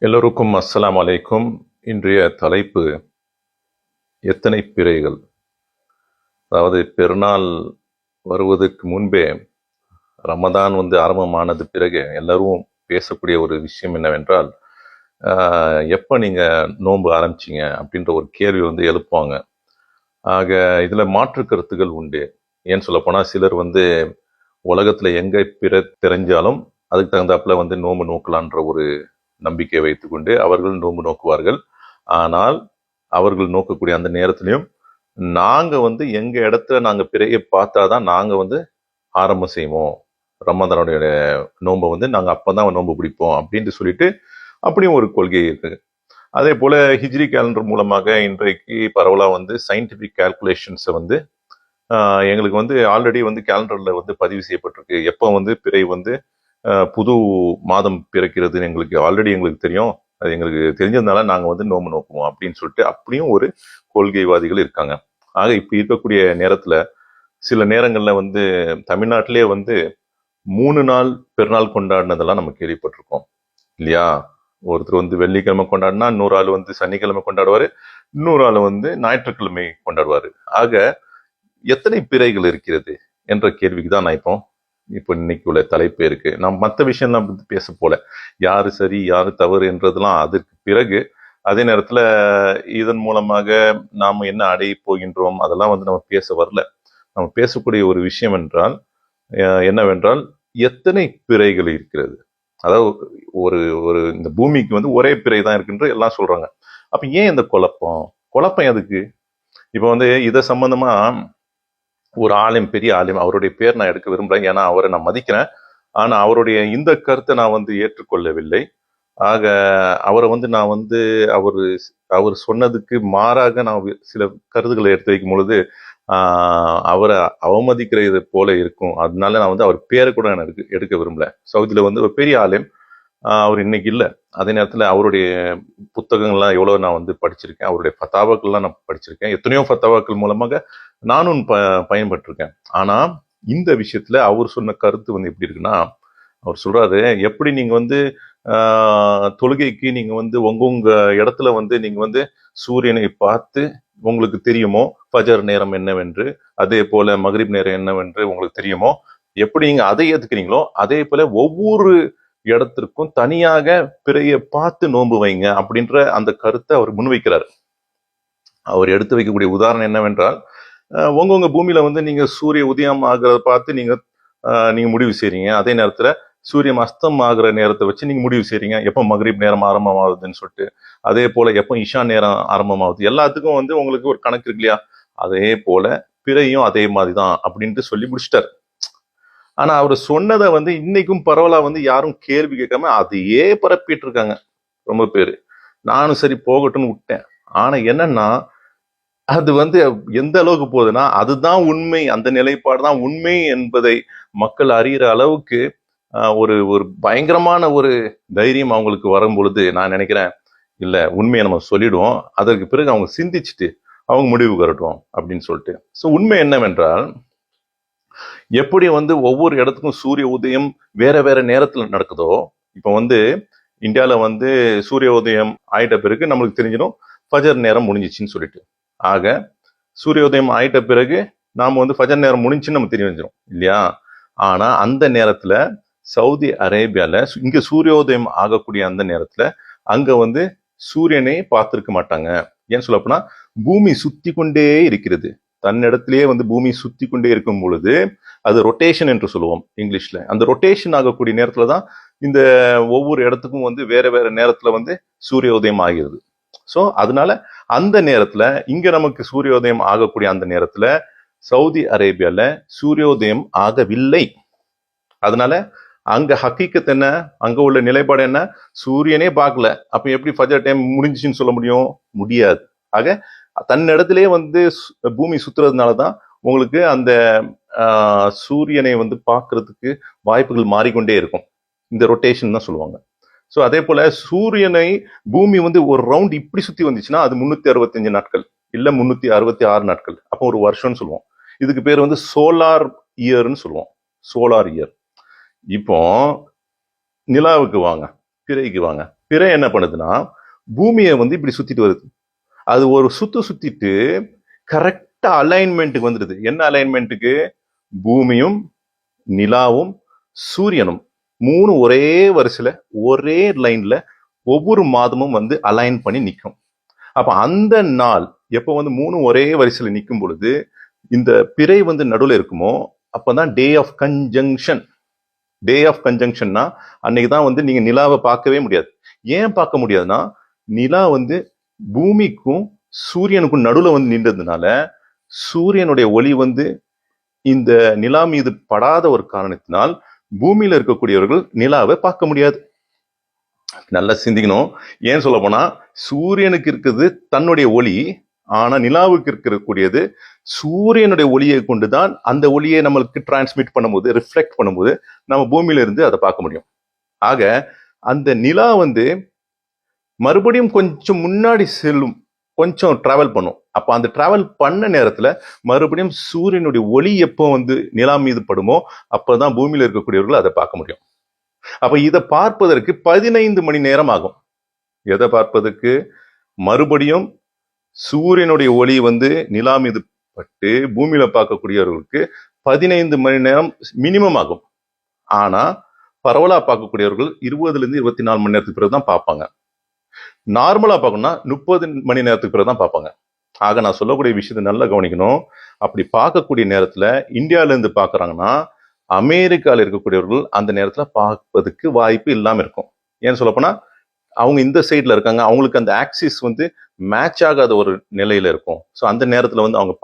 எல்லோருக்கும் அஸ்ஸலாமு அலைக்கும். இன்றைய தலைப்பு எத்தனை பிறைகள். அதாவது பெருநாள் வருவதற்கு முன்பே ரமதான் ஆரம்பமானது பிறகு எல்லாரும் பேசக்கூடிய ஒரு விஷயம் என்னவென்றால், எப்போ நீங்கள் நோன்பு ஆரம்பிச்சிங்க அப்படின்ற ஒரு கேள்வி எழுப்புவாங்க. ஆக இதில் மாற்று கருத்துக்கள் உண்டு. ஏன்னு சொல்லப்போனால் சிலர் உலகத்தில் எங்கே தெரிஞ்சாலும் அதுக்கு தகுந்தாப்புல நோன்பு நோக்கலான்ற ஒரு நம்பிக்கை வைத்துக்கொண்டு அவர்கள் நோன்பு நோக்குவார்கள். ஆனால் அவர்கள் நோக்கக்கூடிய அந்த நேரத்திலையும் நாங்கள் எங்கள் இடத்துல நாங்கள் பிறையை பார்த்தாதான் நாங்கள் ஆரம்பம் செய்வோம், ரமதானுடைய நோன்பை நாங்கள் அப்போ தான் நோன்பு பிடிப்போம் அப்படின்ட்டு சொல்லிட்டு அப்படியும் ஒரு கொள்கை இருக்குது. அதே போல் ஹிஜ்ரி கேலண்டர் மூலமாக இன்றைக்கு பரவலாக சயின்டிஃபிக் கால்குலேஷன்ஸை எங்களுக்கு ஆல்ரெடி கேலண்டரில் பதிவு செய்யப்பட்டிருக்கு. எப்போ பிறை புது மாதம் பிறக்கிறதுன்னு எங்களுக்கு தெரியும். அது எங்களுக்கு தெரிஞ்சதுனால நாங்கள் நோன்பு நோக்குவோம் அப்படின்னு சொல்லிட்டு அப்படியும் ஒரு கொள்கைவாதிகள் இருக்காங்க. ஆக இப்படி இருக்கக்கூடிய நேரத்தில் சில நேரங்களில் தமிழ்நாட்டிலே 3 நாள் பெருநாள் கொண்டாடினதெல்லாம் நம்ம கேள்விப்பட்டிருக்கோம் இல்லையா? ஒருத்தர் வெள்ளிக்கிழமை கொண்டாடினா இன்னொரு ஆள் சனிக்கிழமை கொண்டாடுவார், இன்னொரு ஆள் ஞாயிற்றுக்கிழமை கொண்டாடுவார். ஆக எத்தனை பிறைகள் இருக்கிறது என்ற கேள்விக்கு தான் நான் இப்போ இன்னைக்கு உள்ள தலைப்பே இருக்கு. நான் மற்ற விஷயம்லாம் பேச போல, யாரு சரி யாரு தவறு என்றதெல்லாம் அதற்கு பிறகு. அதே நேரத்துல இதன் மூலமாக நாம் என்ன அடைய போகின்றோம் அதெல்லாம் நம்ம பேச வரல. நம்ம பேசக்கூடிய ஒரு விஷயம் என்னவென்றால் எத்தனை பிறைகள் இருக்கிறது. அதாவது ஒரு ஒரு இந்த பூமிக்கு ஒரே பிறை தான் இருக்குன்ற எல்லாம் சொல்றாங்க. அப்ப ஏன் இந்த குழப்பம் எதுக்கு? இப்போ இதை சம்பந்தமா ஒரு ஆலயம், பெரிய ஆலயம், அவருடைய பேர் நான் எடுக்க விரும்புறேன், ஏன்னா அவரை நான் மதிக்கிறேன். ஆனா அவருடைய இந்த கருத்தை நான் ஏற்றுக்கொள்ளவில்லை. ஆக அவரை நான் அவர் சொன்னதுக்கு மாறாக நான் சில கருத்துக்களை எடுத்து வைக்கும் பொழுது அவரை அவமதிக்கிறது போல இருக்கும். அதனால நான் அவர் பேரை கூட எனக்கு எடுக்க விரும்பல. சவுதியில ஒரு பெரிய ஆலயம், அவர் இன்னைக்கு இல்லை. அதே நேரத்தில் அவருடைய புத்தகங்கள்லாம் எவ்வளோ நான் படிச்சிருக்கேன், அவருடைய ஃபத்தாவாக்கள்லாம் நான் படிச்சிருக்கேன். எத்தனையோ ஃபத்தாவாக்கள் மூலமாக நானும் பயன்பட்டிருக்கேன். ஆனால் இந்த விஷயத்தில் அவர் சொன்ன கருத்து எப்படி இருக்குன்னா, அவர் சொல்றாரு, எப்படி நீங்கள் தொழுகைக்கு நீங்கள் உங்க இடத்துல நீங்கள் சூரியனை பார்த்து உங்களுக்கு தெரியுமோ ஃபஜர் நேரம் என்னவென்று, அதே போல மக்ரிப் நேரம் என்னவென்று உங்களுக்கு தெரியுமோ, எப்படி நீங்கள் அதை ஏற்றுக்கிறீங்களோ அதே போல ஒவ்வொரு இடத்திற்கும் தனியாக பிறையை பார்த்து நோன்பு வைங்க அப்படின்ற அந்த கருத்தை அவர் முன்வைக்கிறார். அவர் எடுத்து வைக்கக்கூடிய உதாரணம் என்னவென்றால், உங்க பூமியில நீங்க சூரிய உதயம் ஆகிறத பார்த்து நீங்க முடிவு செய்றீங்க. அதே நேரத்துல சூரியன் அஸ்தம் ஆகிற நேரத்தை வச்சு நீங்க முடிவு செய்றீங்க எப்போ மக்ரிப் நேரம் ஆரம்பமாகுதுன்னு சொல்லிட்டு. அதே போல எப்போ இஷா நேரம் ஆரம்பமாகுது, எல்லாத்துக்கும் உங்களுக்கு ஒரு கணக்கு இருக்கு இல்லையா? அதே போல பிறையும் அதே மாதிரிதான் அப்படின்ட்டு சொல்லி முடிச்சிட்டார். ஆனா அவர் சொன்னதை இன்னைக்கும் பரவலா யாரும் கேள்வி கேட்காம அதையே பரப்பிட்டு இருக்காங்க ரொம்ப பேரு. நானும் சரி போகட்டும்னு விட்டேன். ஆனா என்னன்னா, அது எந்த அளவுக்கு போகுதுன்னா, அதுதான் உண்மை, அந்த நிலைப்பாடு தான் உண்மை என்பதை மக்கள் அறிகிற அளவுக்கு ஒரு ஒரு பயங்கரமான ஒரு தைரியம் அவங்களுக்கு வரும் பொழுது நான் நினைக்கிறேன், இல்ல உண்மையை நம்ம சொல்லிடுவோம், அதற்கு பிறகு அவங்க சிந்திச்சுட்டு அவங்க முடிவு கரட்டும் அப்படின்னு சொல்லிட்டு. ஸோ உண்மை என்னவென்றால், எப்படி ஒவ்வொரு இடத்துக்கும் சூரிய உதயம் வேற வேற நேரத்துல நடக்குதோ, இப்போ இந்தியாவில் சூரிய உதயம் ஆயிட்ட பிறகு நம்மளுக்கு தெரிஞ்சிடும் ஃபஜர் நேரம் முடிஞ்சிச்சின்னு சொல்லிட்டு. ஆக சூரிய உதயம் ஆயிட்ட பிறகு நாம் ஃபஜர் நேரம் முடிஞ்சுன்னு நம்ம தெரிஞ்சிடும் இல்லையா? ஆனா அந்த நேரத்துல சவுதி அரேபியால இங்க சூரியோதயம் ஆகக்கூடிய அந்த நேரத்துல அங்க சூரியனை பார்த்திருக்க மாட்டாங்க. ஏன்னு சொல்லப்போனா பூமி சுத்தி கொண்டே இருக்கிறது. தன்னிடத்திலேயே பூமி சுத்தி கொண்டே இருக்கும் பொழுது அது ரொட்டேஷன் என்று சொல்லுவோம் இங்கிலீஷ்ல. அந்த ரொட்டேஷன் ஆகக்கூடிய நேரத்துல தான் இந்த ஒவ்வொரு இடத்துக்கும் வேற வேற நேரத்துல சூரிய உதயம் ஆகிறது. ஸோ அதனால அந்த நேரத்துல இங்க நமக்கு சூரியோதயம் ஆகக்கூடிய அந்த நேரத்துல சவுதி அரேபியால சூரியோதயம் ஆகவில்லை. அதனால அங்க ஹக்கீக்கத் என்ன, அங்க உள்ள நிலைப்பாடு என்ன, சூரியனே பார்க்கல. அப்ப எப்படி ஃபஜர் டைம் முடிஞ்சிச்சுன்னு சொல்ல முடியாது. ஆக தன்னிடத்திலேயே பூமி சுத்துறதுனாலதான் உங்களுக்கு அந்த சூரியனை பார்க்கறதுக்கு வாய்ப்புகள் மாறிக்கொண்டே இருக்கும். இந்த ரொட்டேஷன் தான் சொல்லுவாங்க. ஸோ அதே போல சூரியனை பூமி ஒரு ரவுண்ட் இப்படி சுத்தி வந்துச்சுன்னா அது 365 நாட்கள் இல்ல 366 நாட்கள். அப்போ ஒரு வருஷம்னு சொல்லுவோம். இதுக்கு பேர் சோலார் இயர்னு சொல்லுவோம், சோலார் இயர். இப்போ நிலாவுக்கு வாங்க, பிறைக்கு வாங்க. பிறை என்ன பண்ணுதுன்னா பூமியை வந்து இப்படி சுத்திட்டு வருது. அது ஒரு சுத்திட்டு கரெக்டா அலைன்மெண்ட்டுக்கு வந்துடுது. என்ன அலைன்மெண்ட்டுக்கு? பூமியும் நிலாவும் சூரியனும் 3 ஒரே வரிசையில ஒரே லைன்ல ஒவ்வொரு மாதமும் வந்து அலைன் பண்ணி நிற்கும். அப்ப அந்த நாள் எப்போ வந்து 3 ஒரே வரிசையில நிற்கும் பொழுது இந்த பிறை வந்து நடுவில் இருக்குமோ அப்பதான் day of conjunction. Day of கன்ஜங்ஷன்னா அன்னைக்கு தான் வந்து நீங்க நிலாவை பார்க்கவே முடியாது. ஏன் பார்க்க முடியாதுன்னா நிலா வந்து பூமிக்கும் சூரியனுக்கும் நடுவில் வந்து நின்றதுனால சூரியனுடைய ஒளி வந்து இந்த நிலா மீது படாத ஒரு காரணத்தினால் பூமியில இருக்கக்கூடியவர்கள் நிலாவை பார்க்க முடியாது. நல்லா சிந்திக்கணும். ஏன் சொல்ல போனா சூரியனுக்கு இருக்கிறது தன்னுடைய ஒளி, ஆனா நிலாவுக்கு இருக்கக்கூடியது சூரியனுடைய ஒளியை கொண்டுதான் அந்த ஒளியை நம்மளுக்கு டிரான்ஸ்மிட் பண்ணும்போது ரிஃப்ளெக்ட் பண்ணும்போது நம்ம பூமியில இருந்து அதை பார்க்க முடியும். ஆக அந்த நிலா வந்து மறுபடியும் கொஞ்சம் முன்னாடி செல்லும், கொஞ்சம் டிராவல் பண்ணும். அப்ப அந்த டிராவல் பண்ண நேரத்துல மறுபடியும் சூரியனுடைய ஒளி எப்போ வந்து நிலா மீது படுமோ அப்பதான் பூமியில இருக்கக்கூடியவர்கள் அதை பார்க்க முடியும். அப்ப இதை பார்ப்பதற்கு 15 மணி நேரம் ஆகும். எதை பார்ப்பதற்கு? மறுபடியும் சூரியனுடைய ஒளி வந்து நிலா மீது பட்டு பூமியில பார்க்கக்கூடியவர்களுக்கு 15 மணி நேரம் மினிமம் ஆகும். ஆனா பரவலா பார்க்கக்கூடியவர்கள் 20-24 மணி நேரத்துக்கு பிறகுதான் பார்ப்பாங்க. நார்மலா பார்க்கணும்னா 30 மணி நேரத்துக்கு பிறகுதான் பார்ப்பாங்க. ஆக நான் சொல்லக்கூடிய விஷயத்தை நல்லா கவனிக்கணும். அப்படி பார்க்கக்கூடிய நேரத்துல இந்தியால இருந்து பாக்குறாங்கன்னா அமெரிக்கால இருக்கக்கூடியவர்கள் அந்த நேரத்துல பார்ப்பதற்கு வாய்ப்பு இல்லாம இருக்கும். ஏன்னு சொல்லப்போனா அவங்க இந்த சைட்ல இருக்காங்க, அவங்களுக்கு அந்த ஆக்சிஸ் வந்து மேட்ச் ஆகாத ஒரு நிலையில இருக்கும். ஸோ அந்த நேரத்துல வந்து அவங்க